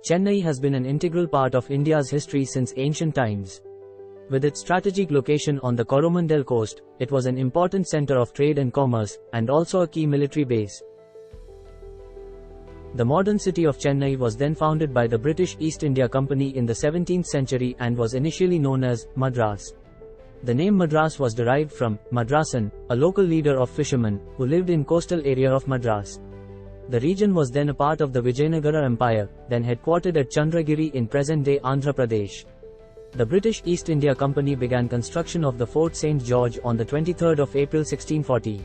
Chennai has been an integral part of India's history since ancient times. With its strategic location on the Coromandel coast, it was an important center of trade and commerce, and also a key military base. The modern city of Chennai was then founded by the British East India Company in the 17th century and was initially known as Madras. The name Madras was derived from Madrasan, a local leader of fishermen, who lived in coastal area of Madras. The region was then a part of the Vijayanagara Empire, then headquartered at Chandragiri in present-day Andhra Pradesh. The British East India Company began construction of the Fort St. George on the 23rd of April 1640.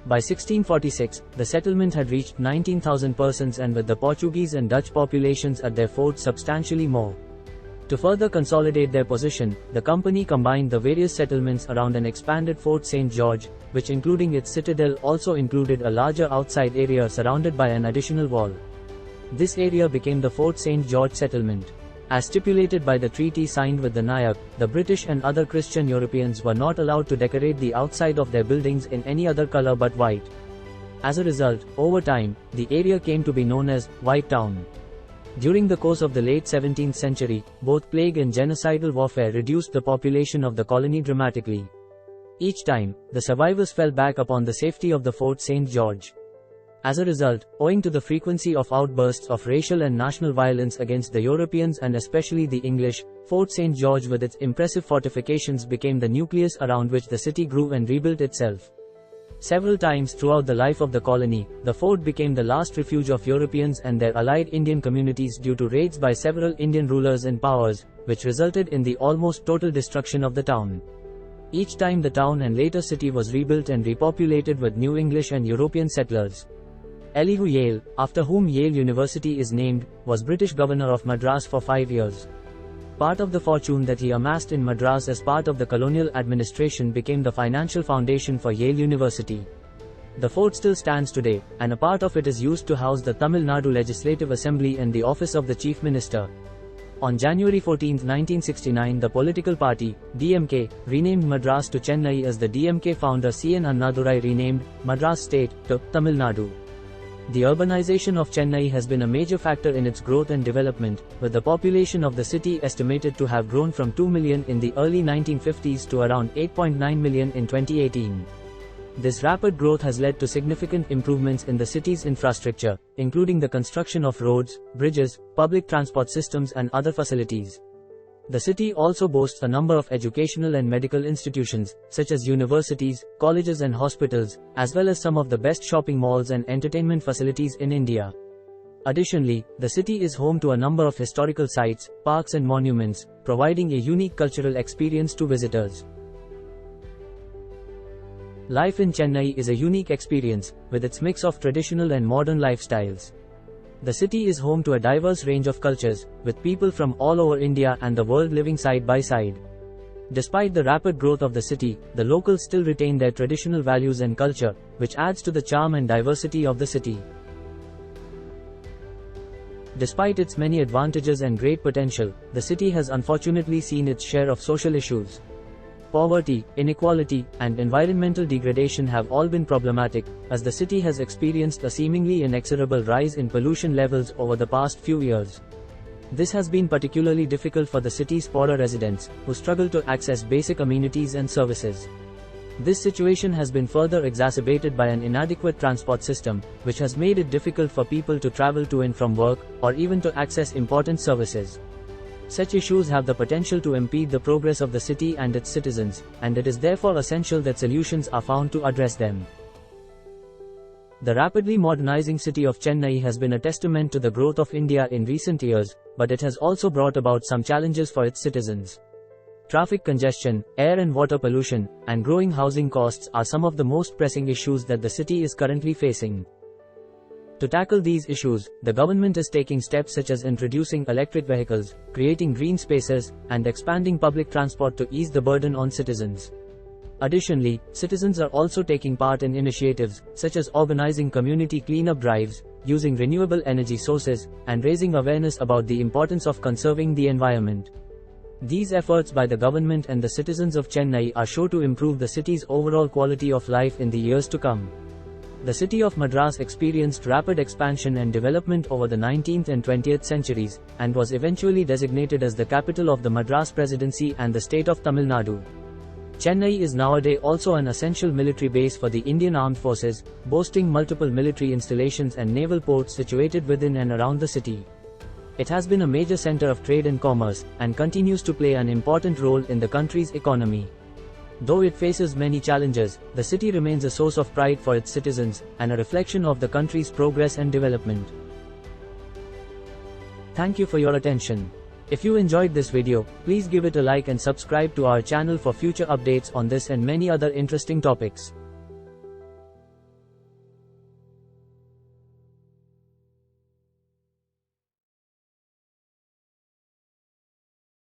By 1646, the settlement had reached 19,000 persons, and with the Portuguese and Dutch populations at their fort substantially more. To further consolidate their position, the company combined the various settlements around an expanded Fort St. George, which including its citadel also included a larger outside area surrounded by an additional wall. This area became the Fort St. George settlement. As stipulated by the treaty signed with the Nayak, the British and other Christian Europeans were not allowed to decorate the outside of their buildings in any other color but white. As a result, over time, the area came to be known as White Town. During the course of the late 17th century, both plague and genocidal warfare reduced the population of the colony dramatically. Each time, the survivors fell back upon the safety of the Fort St. George. As a result, owing to the frequency of outbursts of racial and national violence against the Europeans and especially the English, Fort St. George with its impressive fortifications became the nucleus around which the city grew and rebuilt itself. Several times throughout the life of the colony, the fort became the last refuge of Europeans and their allied Indian communities due to raids by several Indian rulers and powers, which resulted in the almost total destruction of the town. Each time the town and later city was rebuilt and repopulated with new English and European settlers. Eliu Yale, after whom Yale University is named, was British governor of Madras for 5 years. Part of the fortune that he amassed in Madras as part of the colonial administration became the financial foundation for Yale University. The fort still stands today, and a part of it is used to house the Tamil Nadu Legislative Assembly and the office of the Chief Minister. On January 14, 1969, the political party, DMK, renamed Madras to Chennai as the DMK founder C.N. Annadurai renamed Madras State to Tamil Nadu. The urbanization of Chennai has been a major factor in its growth and development, with the population of the city estimated to have grown from 2 million in the early 1950s to around 8.9 million in 2018. This rapid growth has led to significant improvements in the city's infrastructure, including the construction of roads, bridges, public transport systems and other facilities. The city also boasts a number of educational and medical institutions, such as universities, colleges and hospitals, as well as some of the best shopping malls and entertainment facilities in India. Additionally, the city is home to a number of historical sites, parks and monuments, providing a unique cultural experience to visitors. Life in Chennai is a unique experience, with its mix of traditional and modern lifestyles. The city is home to a diverse range of cultures, with people from all over India and the world living side by side. Despite the rapid growth of the city, the locals still retain their traditional values and culture, which adds to the charm and diversity of the city. Despite its many advantages and great potential, the city has unfortunately seen its share of social issues. Poverty, inequality, and environmental degradation have all been problematic, as the city has experienced a seemingly inexorable rise in pollution levels over the past few years. This has been particularly difficult for the city's poorer residents, who struggle to access basic amenities and services. This situation has been further exacerbated by an inadequate transport system, which has made it difficult for people to travel to and from work, or even to access important services. Such issues have the potential to impede the progress of the city and its citizens, and it is therefore essential that solutions are found to address them. The rapidly modernizing city of Chennai has been a testament to the growth of India in recent years, but it has also brought about some challenges for its citizens. Traffic congestion, air and water pollution, and growing housing costs are some of the most pressing issues that the city is currently facing. To tackle these issues, the government is taking steps such as introducing electric vehicles, creating green spaces, and expanding public transport to ease the burden on citizens. Additionally, citizens are also taking part in initiatives, such as organizing community cleanup drives, using renewable energy sources, and raising awareness about the importance of conserving the environment. These efforts by the government and the citizens of Chennai are sure to improve the city's overall quality of life in the years to come. The city of Madras experienced rapid expansion and development over the 19th and 20th centuries, and was eventually designated as the capital of the Madras Presidency and the state of Tamil Nadu. Chennai is nowadays also an essential military base for the Indian Armed Forces, boasting multiple military installations and naval ports situated within and around the city. It has been a major center of trade and commerce, and continues to play an important role in the country's economy. Though it faces many challenges, the city remains a source of pride for its citizens, and a reflection of the country's progress and development. Thank you for your attention. If you enjoyed this video, please give it a like and subscribe to our channel for future updates on this and many other interesting topics.